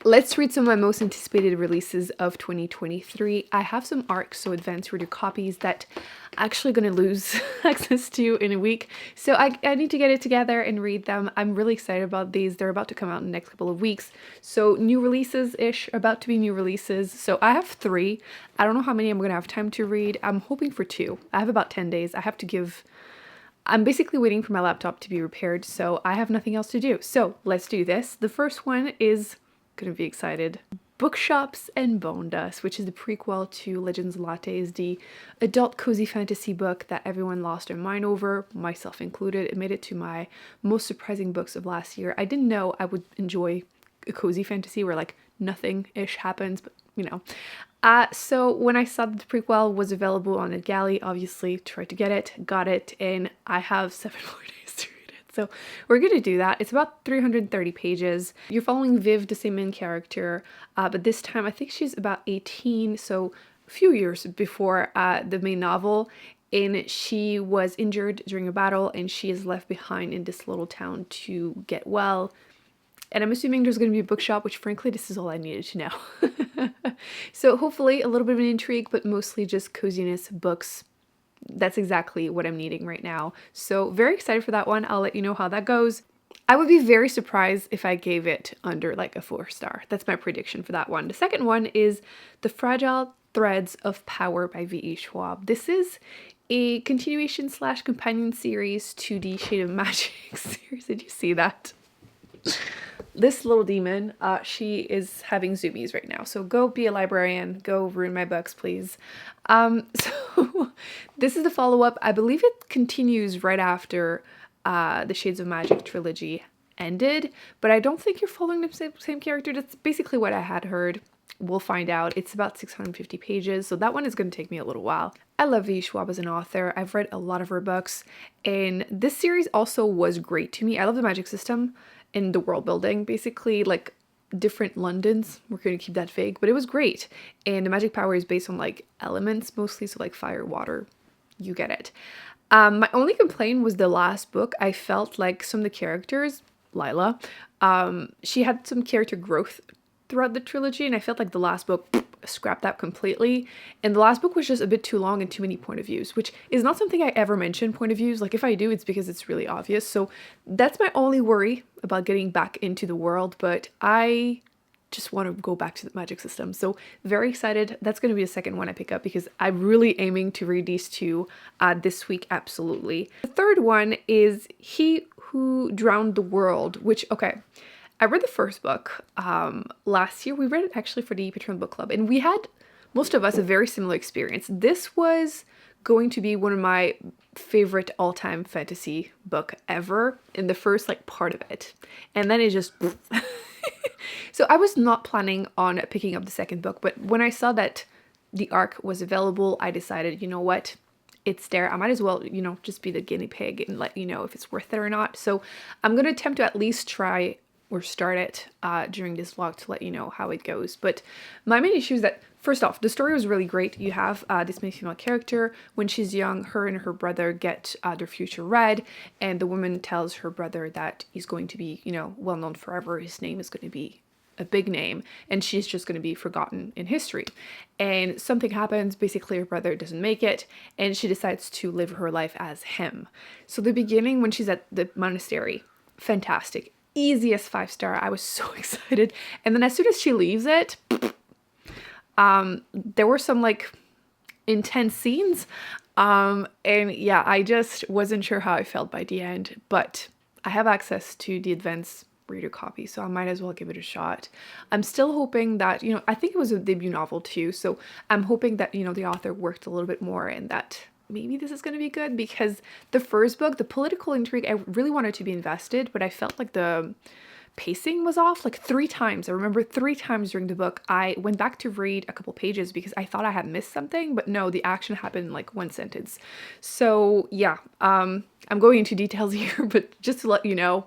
Let's read some of my most anticipated releases of 2023. I have some ARCs, so advanced reader copies, that I'm actually going to lose access to in a week. So I need to get it together and read them. I'm really excited about these. They're about to come out in the next couple of weeks. So new releases-ish, about to be new releases. So I have 3. I don't know how many I'm going to have time to read. I'm hoping for 2. I have about 10 days. I'm basically waiting for my laptop to be repaired, so I have nothing else to do. So let's do this. The first one is... gonna be excited. Bookshops and Bonedust, which is the prequel to Legends Lattes, the adult cozy fantasy book that everyone lost their mind over, myself included. It made it to my most surprising books of last year. I didn't know I would enjoy a cozy fantasy where like nothing-ish happens, but you know. So when I saw that the prequel was available on NetGalley, obviously tried to get it, got it, and I have 7 more days to read it. So we're gonna do that. It's about 330 pages. You're following Viv, the same main character, but this time I think she's about 18, so a few years before the main novel, and she was injured during a battle and she is left behind in this little town to get well. And I'm assuming there's going to be a bookshop, which frankly, this is all I needed to know. So hopefully a little bit of an intrigue, but mostly just coziness, books. That's exactly what I'm needing right now. So very excited for that one. I'll let you know how that goes. I would be very surprised if I gave it under like a 4-star. That's my prediction for that one. The second one is The Fragile Threads of Power by V.E. Schwab. This is a continuation / companion series to the Shade of Magic series. Did you see that? This little demon, she is having zoomies right now. So go be a librarian. Go ruin my books, please. So this is the follow-up. I believe it continues right after the Shades of Magic trilogy ended. But I don't think you're following the same character. That's basically what I had heard. We'll find out. It's about 650 pages. So that one is going to take me a little while. I love V. Schwab as an author. I've read a lot of her books. And this series also was great to me. I love the magic system and the world building, basically like different Londons. We're going to keep that vague, but it was great. And the magic power is based on like elements mostly, so like fire, water, you get it. My only complaint was the last book. I felt like some of the characters, Lila, she had some character growth throughout the trilogy, and I felt like the last book scrapped that completely. And the last book was just a bit too long and too many point of views, which is not something I ever mention, point of views. Like if I do, it's because it's really obvious. So that's my only worry about getting back into the world, but I just want to go back to the magic system. So very excited. That's going to be the second one I pick up because I'm really aiming to read these 2 this week. Absolutely. The third one is He Who Drowned the World, which, okay, I read the first book last year. We read it actually for the Patreon book club, and we had, most of us, a very similar experience. This was going to be one of my favorite all-time fantasy book ever in the first like part of it, and then it just so I was not planning on picking up the second book, but when I saw that the ARC was available, I decided, you know what, it's there. I might as well, you know, just be the guinea pig and let you know if it's worth it or not. So I'm going to attempt to at least try or start it during this vlog to let you know how it goes. But my main issue is that, first off, the story was really great. You have this main female character. When she's young, her and her brother get their future read, and the woman tells her brother that he's going to be, you know, well known forever. His name is going to be a big name, and she's just going to be forgotten in history. And something happens. Basically, her brother doesn't make it, and she decides to live her life as him. So the beginning, when she's at the monastery, fantastic. Easiest 5-star. I was so excited. And then as soon as she leaves it, there were some like intense scenes. And yeah, I just wasn't sure how I felt by the end, but I have access to the advanced reader copy, so I might as well give it a shot. I'm still hoping that, you know, I think it was a debut novel too, so I'm hoping that, you know, the author worked a little bit more and that maybe this is going to be good, because the first book, the political intrigue, I really wanted to be invested, but I felt like the pacing was off like 3 times. I remember 3 times during the book, I went back to read a couple pages because I thought I had missed something, but no, the action happened in like 1 sentence. So yeah, I'm going into details here, but just to let you know,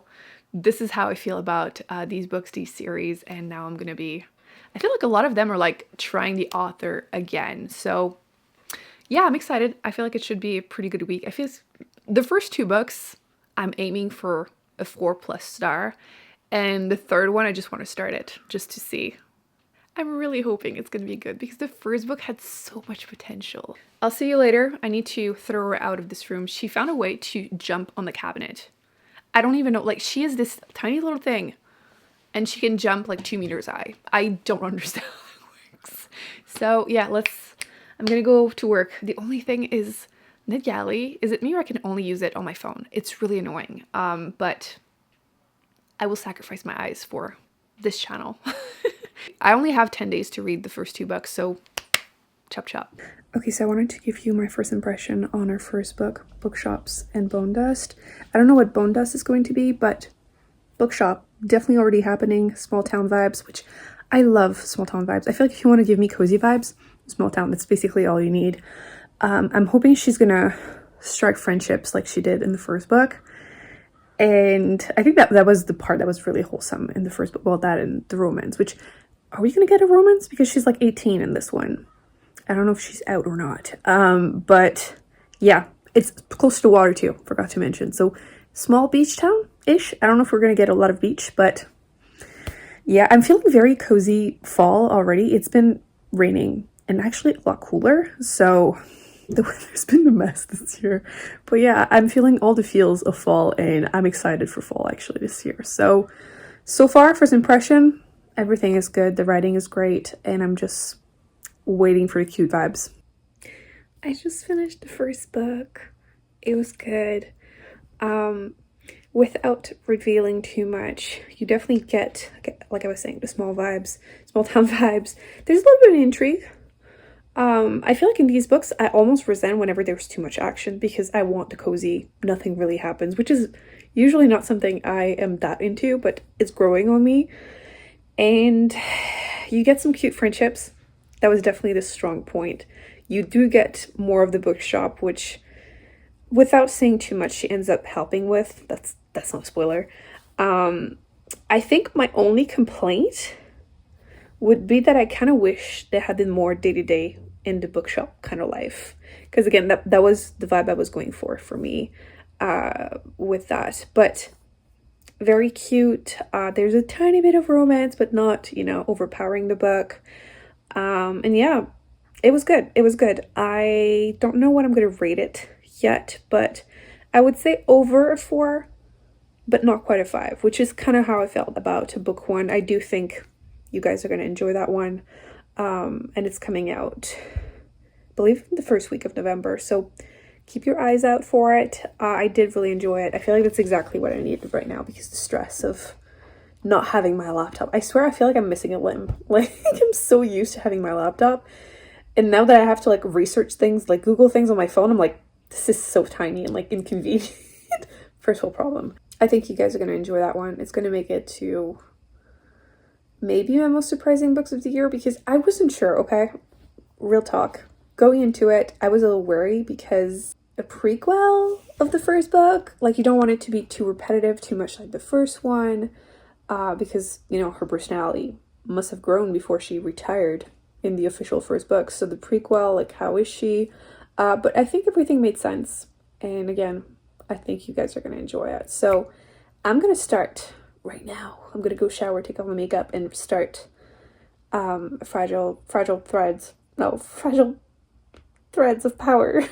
this is how I feel about these books, these series, and now I'm gonna be, I feel like a lot of them are like trying the author again. So yeah, I'm excited. I feel like it should be a pretty good week. I feel the first 2 books, I'm aiming for a 4+ star. And the third one, I just want to start it just to see. I'm really hoping it's going to be good because the first book had so much potential. I'll see you later. I need to throw her out of this room. She found a way to jump on the cabinet. I don't even know, like, she is this tiny little thing and she can jump like 2 meters high. I don't understand how it works. So yeah, I'm gonna go to work. The only thing is NetGalley. Is it me or I can only use it on my phone? It's really annoying. But I will sacrifice my eyes for this channel. I only have 10 days to read the first 2 books, so chop chop. Okay, so I wanted to give you my first impression on our first book, Bookshops and Bonedust. I don't know what Bonedust is going to be, but Bookshop, definitely already happening. Small town vibes, which I love small town vibes. I feel like if you want to give me cozy vibes, small town, that's basically all you need. I'm hoping she's gonna strike friendships like she did in the first book. And I think that was the part that was really wholesome in the first book. Well, that and the romance, which, are we gonna get a romance? Because she's like 18 in this one. I don't know if she's out or not. But yeah, it's close to water too, forgot to mention. So small beach town-ish. I don't know if we're gonna get a lot of beach, but yeah, I'm feeling very cozy fall already. It's been raining and actually a lot cooler. So the weather's been a mess this year. But yeah, I'm feeling all the feels of fall and I'm excited for fall actually this year. So far, first impression, everything is good. The writing is great and I'm just waiting for the cute vibes. I just finished the first book. It was good. Without revealing too much, you definitely get, like I was saying, the small vibes, small town vibes. There's a little bit of intrigue. I feel like in these books, I almost resent whenever there's too much action because I want the cozy, nothing really happens, which is usually not something I am that into, but it's growing on me. And you get some cute friendships. That was definitely the strong point. You do get more of the bookshop, which, without saying too much, she ends up helping with. That's not a spoiler. I think my only complaint would be that I kind of wish there had been more day-to-day in the bookshop kind of life. Because again, that was the vibe I was going for me with that. But very cute. There's a tiny bit of romance, but not, overpowering the book. And yeah, it was good. It was good. I don't know what I'm going to rate it yet, but I would say over a 4, but not quite a 5, which is kind of how I felt about book 1. I do think you guys are going to enjoy that one. And it's coming out, I believe, the first week of November. So keep your eyes out for it. I did really enjoy it. I feel like that's exactly what I needed right now because the stress of not having my laptop. I swear I feel like I'm missing a limb. Like, I'm so used to having my laptop. And now that I have to like research things, like Google things on my phone, I'm like, this is so tiny and like inconvenient. First world problem. I think you guys are going to enjoy that one. It's going to make it to maybe my most surprising books of the year because I wasn't sure, okay? Real talk. Going into it, I was a little worried because a prequel of the first book, like you don't want it to be too repetitive, too much like the first one, because, her personality must have grown before she retired in the official first book. So the prequel, like how is she? But I think everything made sense. And again, I think you guys are going to enjoy it. So I'm going to start right now. I'm going to go shower, take off my makeup, and start Fragile Threads of Power.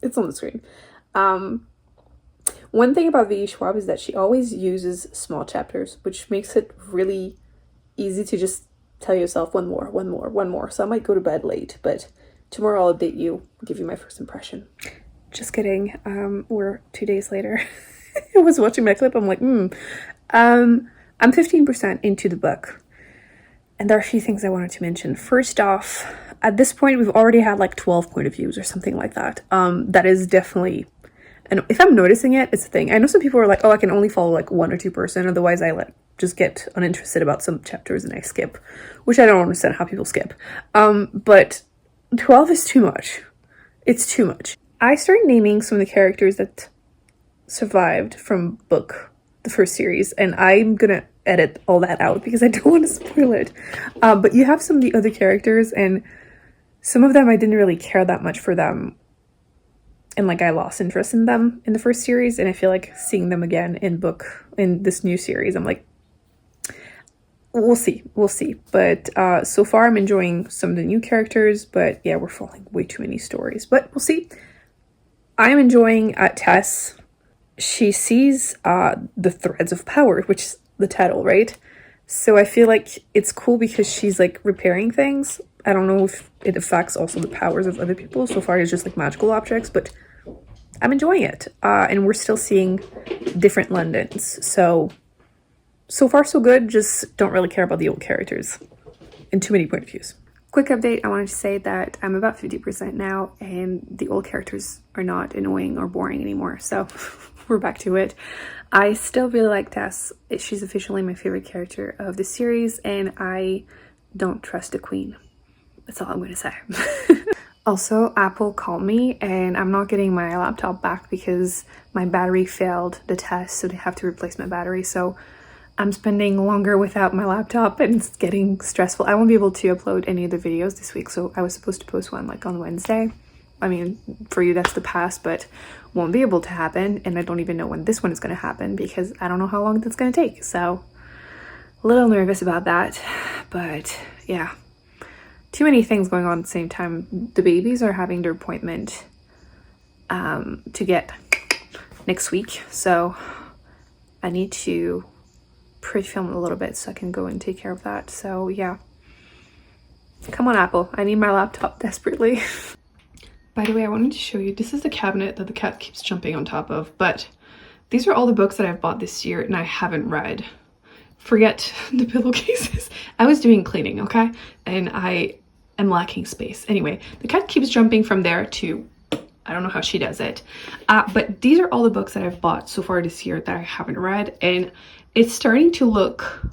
It's on the screen. One thing about V.E. Schwab is that she always uses small chapters, which makes it really easy to just tell yourself one more. So I might go to bed late, but tomorrow I'll update you, give you my first impression. Just kidding. We're 2 days later. I was watching my clip. I'm like, I'm 15% into the book. And there are a few things I wanted to mention. First off, at this point, we've already had like 12 point of views or something like that. That is definitely, and if I'm noticing it, it's a thing. I know some people are like, oh, I can only follow like 1 or 2%. Otherwise, I just get uninterested about some chapters and I skip, which I don't understand how people skip. But 12 is too much. It's too much. I started naming some of the characters that survived from the first series, and I'm gonna edit all that out because I don't want to spoil it. But you have some of the other characters, and some of them I didn't really care that much for them. and like I lost interest in them in the first series, and I feel like seeing them again in this new series, I'm like, we'll see. But so far I'm enjoying some of the new characters, but yeah, we're following way too many stories, but we'll see. I'm enjoying Tess. She sees the threads of power, which is the title, right? So I feel like it's cool because she's like repairing things. I don't know if it affects also the powers of other people. So far it's just like magical objects, but I'm enjoying it. And we're still seeing different Londons. So far so good, just don't really care about the old characters in too many point of views. Quick update, I wanted to say that I'm about 50% now, and the old characters are not annoying or boring anymore, so we're back to it. I still really like Tess. She's officially my favorite character of the series, and I don't trust the queen. That's all I'm going to say. Also, Apple called me, and I'm not getting my laptop back because my battery failed the test, so they have to replace my battery, so I'm spending longer without my laptop and it's getting stressful. I won't be able to upload any of the videos this week, so I was supposed to post one like on Wednesday. I mean, for you that's the past, but won't be able to happen, and I don't even know when this one is going to happen because I don't know how long that's going to take, so a little nervous about that. But yeah, too many things going on at the same time. The babies are having their appointment to get next week, so I need to pre-film a little bit so I can go and take care of that. So yeah, come on Apple, I need my laptop desperately. By the way, I wanted to show you, this is the cabinet that the cat keeps jumping on top of, but these are all the books that I've bought this year and I haven't read. Forget the pillowcases. I was doing cleaning, okay, and I am lacking space. Anyway, the cat keeps jumping from there to, I don't know how she does it, but these are all the books that I've bought so far this year that I haven't read, and it's starting to look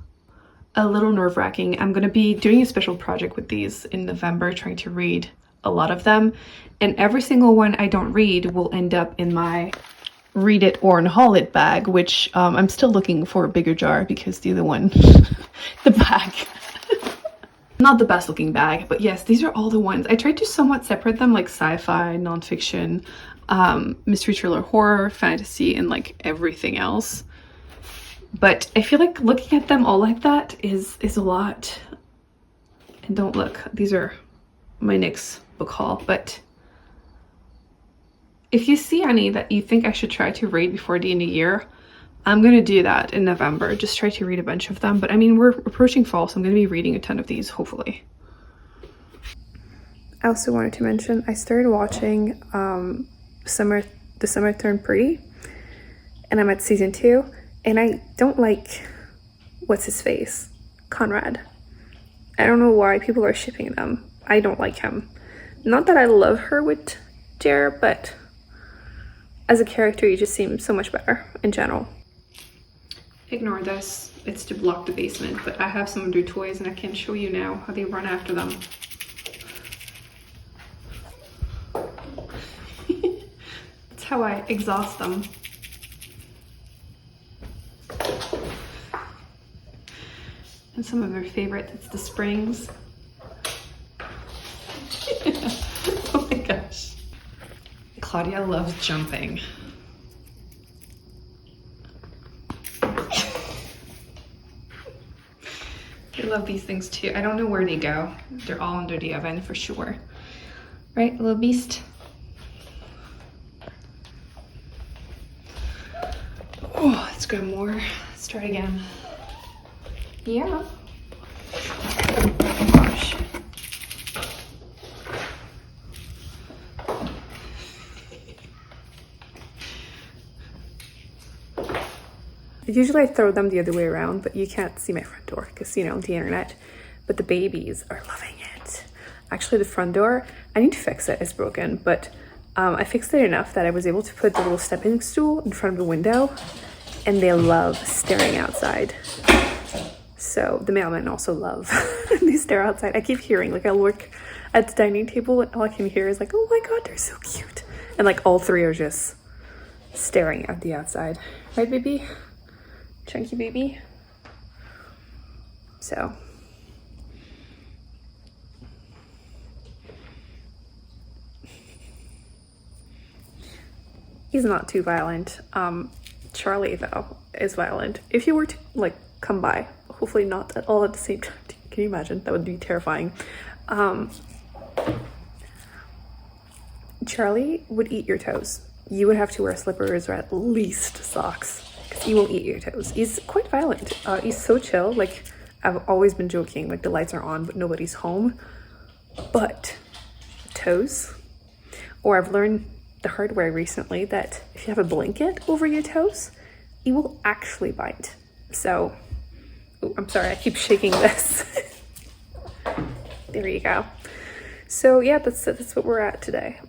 a little nerve-wracking. I'm going to be doing a special project with these in November, trying to read a lot of them, and every single one I don't read will end up in my read it or haul it bag, which I'm still looking for a bigger jar because the other one, the bag, not the best looking bag. But yes, these are all the ones. I tried to somewhat separate them, like sci-fi, nonfiction, mystery, thriller, horror, fantasy, and like everything else. But I feel like looking at them all like that is a lot. And don't look, these are my next book haul. But if you see any that you think I should try to read before the end of the year, I'm going to do that in November. Just try to read a bunch of them. But I mean, we're approaching fall, so I'm going to be reading a ton of these, hopefully. I also wanted to mention, I started watching The Summer Turned Pretty, and I'm at season 2. And I don't like, what's his face? Conrad. I don't know why people are shipping them. I don't like him. Not that I love her with Jer, but as a character, he just seems so much better in general. Ignore this. It's to block the basement, but I have some of their toys and I can show you now how they run after them. That's how I exhaust them. And some of their favorite, it's the springs. Oh my gosh. Claudia loves jumping. I love these things too. I don't know where they go. They're all under the oven for sure. Right, little beast? Oh, let's grab more. Let's try again. Yeah. Oh gosh. Usually I throw them the other way around, but you can't see my front door because, you know, the internet. But the babies are loving it. Actually, the front door, I need to fix it. It's broken, but I fixed it enough that I was able to put the little stepping stool in front of the window, and they love staring outside. So the mailmen also love they stare outside. I keep hearing, like, I look at the dining table and all I can hear is like, oh my god, they're so cute. And like all three are just staring at the outside. Right, baby? Chunky baby? So. He's not too violent. Charlie, though, is violent. If you were to, like, come by, hopefully not at all at the same time. Can you imagine? That would be terrifying. Charlie would eat your toes. You would have to wear slippers or at least socks, because he won't eat your toes. He's quite violent. He's so chill. Like, I've always been joking, like, the lights are on, but nobody's home. But toes, or I've learned the hard way recently that if you have a blanket over your toes, it will actually bite. So, ooh, I'm sorry, I keep shaking this. There you go. So yeah, that's what we're at today.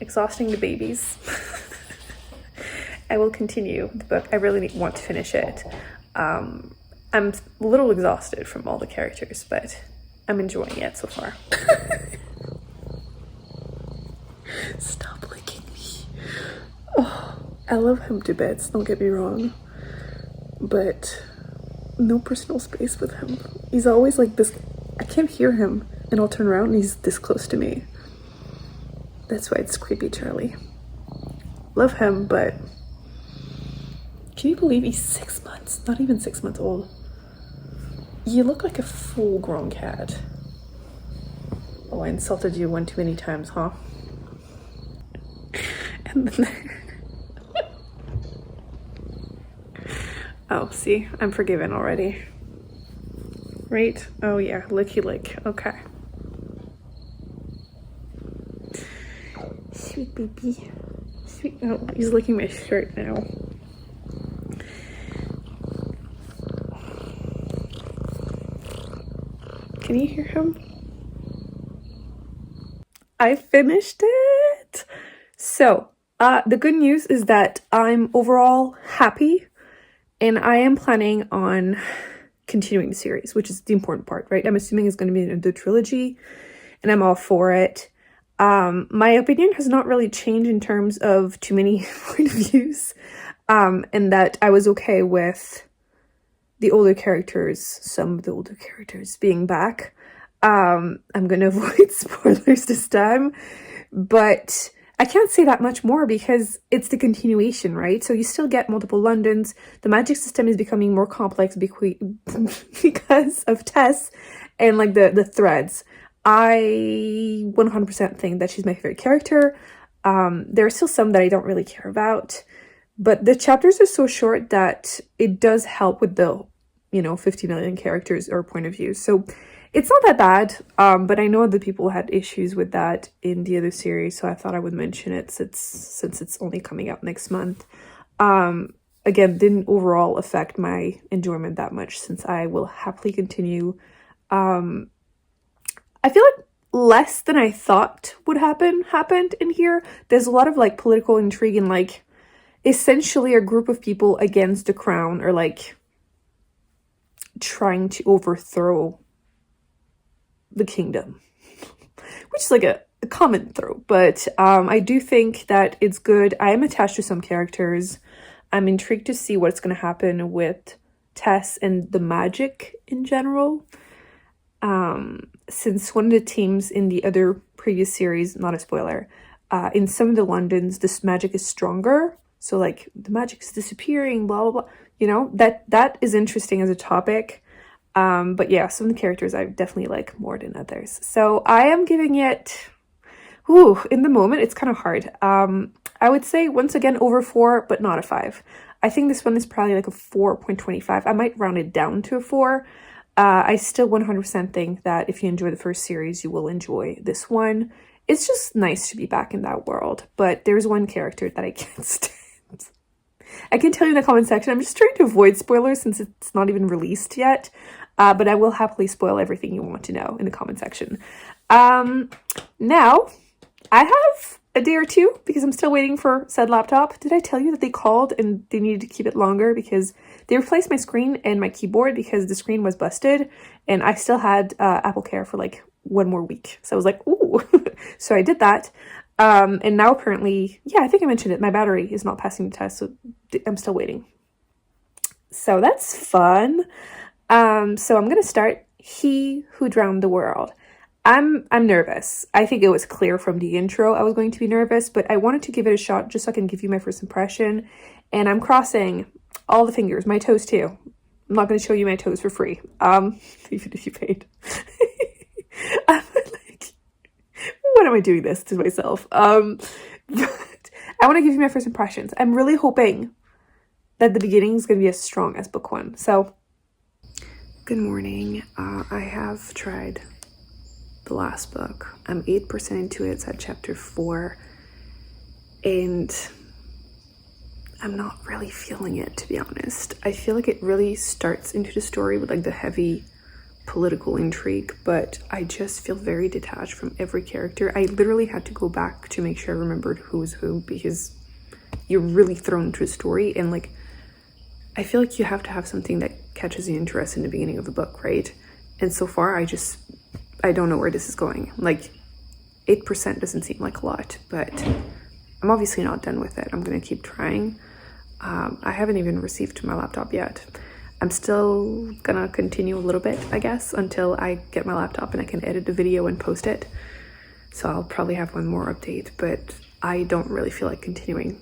Exhausting the babies. I will continue the book. I really want to finish it. I'm a little exhausted from all the characters, but I'm enjoying it so far. Stop licking me. Oh, I love him to bits, don't get me wrong, but no personal space with him. He's always like this. I can't hear him and I'll turn around and he's this close to me. That's why it's creepy, Charlie. Love him, but can you believe he's 6 months? Not even 6 months old. You look like a full-grown cat. Oh, I insulted you one too many times, huh? And then oh, see, I'm forgiven already. Right? Oh yeah, licky lick. Okay. Sweet baby. Sweet. Oh, he's licking my shirt now. Can you hear him? I finished it! So, the good news is that I'm overall happy, and I am planning on continuing the series, which is the important part, right? I'm assuming it's going to be another trilogy, and I'm all for it. My opinion has not really changed in terms of too many point of views, and that I was okay with the older characters, some of the older characters being back. I'm going to avoid spoilers this time, but I can't say that much more because it's the continuation, right? So you still get multiple Londons. The magic system is becoming more complex because of Tess and like the threads. I 100% think that she's my favorite character. There are still some that I don't really care about, but the chapters are so short that it does help with the, 50 million characters or point of view. So it's not that bad, but I know other people had issues with that in the other series, so I thought I would mention it since it's only coming out next month. Again, didn't overall affect my enjoyment that much, since I will happily continue. I feel like less than I thought would happened in here. There's a lot of like political intrigue and like essentially a group of people against the crown are like trying to overthrow the kingdom, which is like a common trope, but I do think that it's good. I am attached to some characters. I'm intrigued to see what's going to happen with Tess and the magic in general, since one of the teams in the other previous series, not a spoiler, in some of the Londons this magic is stronger, so like the magic is disappearing, blah blah blah, that is interesting as a topic. But yeah, some of the characters I definitely like more than others. So I am giving it, in the moment, it's kind of hard. I would say, once again, over 4, but not a 5. I think this one is probably like a 4.25. I might round it down to a 4. I still 100% think that if you enjoy the first series, you will enjoy this one. It's just nice to be back in that world. But there's one character that I can't stand. I can tell you in the comment section. I'm just trying to avoid spoilers since it's not even released yet. But I will happily spoil everything you want to know in the comment section. Now, I have a day or two because I'm still waiting for said laptop. Did I tell you that they called and they needed to keep it longer because they replaced my screen and my keyboard because the screen was busted and I still had Apple Care for like 1 more week. So I was like, ooh. So I did that. And now apparently, yeah, I think I mentioned it, my battery is not passing the test, so I'm still waiting. So that's fun. So I'm going to start He Who Drowned the World. I'm nervous. I think it was clear from the intro I was going to be nervous, but I wanted to give it a shot just so I can give you my first impression. And I'm crossing all the fingers, my toes too. I'm not going to show you my toes for free, even if you paid. I'm like, what am I doing this to myself? But I want to give you my first impressions. I'm really hoping that the beginning is going to be as strong as book one. So, good morning. I have tried the last book. I'm 8% into it. It's at chapter 4. And I'm not really feeling it, to be honest. I feel like it really starts into the story with like the heavy political intrigue, but I just feel very detached from every character. I literally had to go back to make sure I remembered who was who, because you're really thrown into a story, and like I feel like you have to have something that catches the interest in the beginning of the book, right? And so far I don't know where this is going. Like 8% doesn't seem like a lot, but I'm obviously not done with it. I'm gonna keep trying. I haven't even received my laptop yet. I'm still gonna continue a little bit, I guess, until I get my laptop and I can edit the video and post it. So I'll probably have one more update, but I don't really feel like continuing.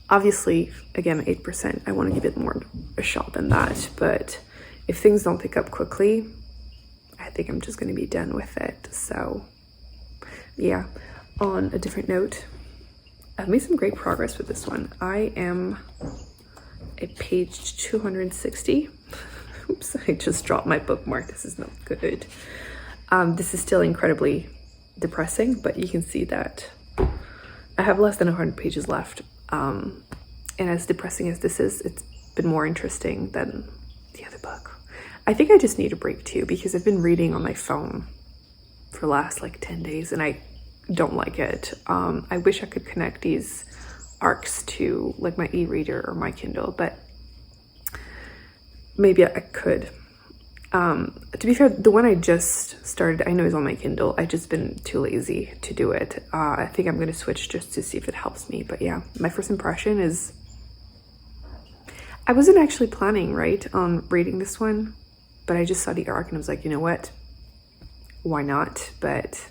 Obviously, again, 8%, I want to give it more a shot than that, but if things don't pick up quickly, I think I'm just going to be done with it. So yeah, on a different note, I've made some great progress with this one. I am at page 260. Oops, I just dropped my bookmark. This is not good. This is still incredibly depressing, but you can see that I have less than 100 pages left. And as depressing as this is, it's been more interesting than the other book. I think I just need a break too, because I've been reading on my phone for the last like 10 days and I don't like it. I wish I could connect these arcs to like my e-reader or my Kindle, but maybe I could. To be fair, the one I just started, I know is on my Kindle. I've just been too lazy to do it. I think I'm going to switch just to see if it helps me. But yeah, my first impression is I wasn't actually planning, right, on reading this one, but I just saw the arc and I was like, you know what? Why not? But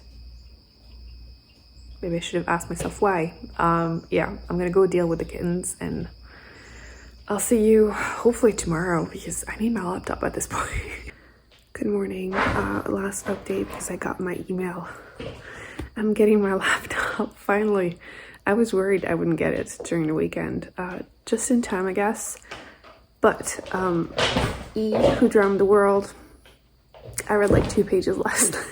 maybe I should have asked myself why. Yeah, I'm going to go deal with the kittens and I'll see you hopefully tomorrow because I need my laptop at this point. Good morning. Last update because I got my email. I'm getting my laptop finally. I was worried I wouldn't get it during the weekend. Just in time, I guess. But E, Who Drowned the World, I read like 2 pages last night.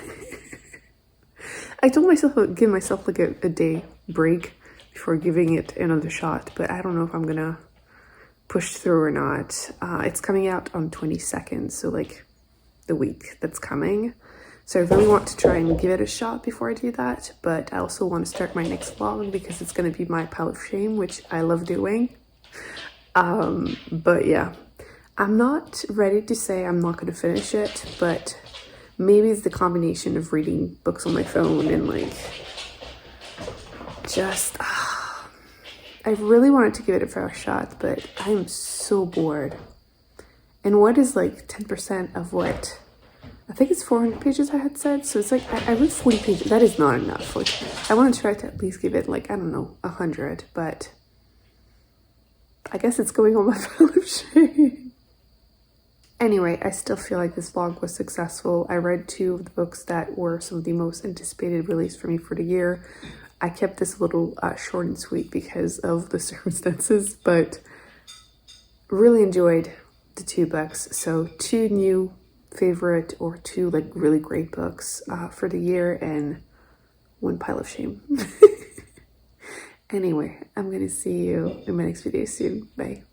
I told myself I would give myself like a day break before giving it another shot, but I don't know if I'm gonna push through or not. It's coming out on 22nd, so like the week that's coming. So I really want to try and give it a shot before I do that, but I also want to start my next vlog because it's going to be my pile of shame, which I love doing. But yeah, I'm not ready to say I'm not going to finish it, but maybe it's the combination of reading books on my phone and like just I really wanted to give it a fair shot, but I'm so bored. And what is like 10% of what? I think it's 400 pages I had said. So it's like, I read 40 pages. That is not enough. Like, I want to try to at least give it like, I don't know, 100. But I guess it's going on my pile of shame. Anyway, I still feel like this vlog was successful. I read 2 of the books that were some of the most anticipated release for me for the year. I kept this a little short and sweet because of the circumstances, but really enjoyed the 2 books. So 2 new favorite or 2 like really great books for the year and 1 pile of shame. Anyway, I'm gonna see you in my next video soon. Bye.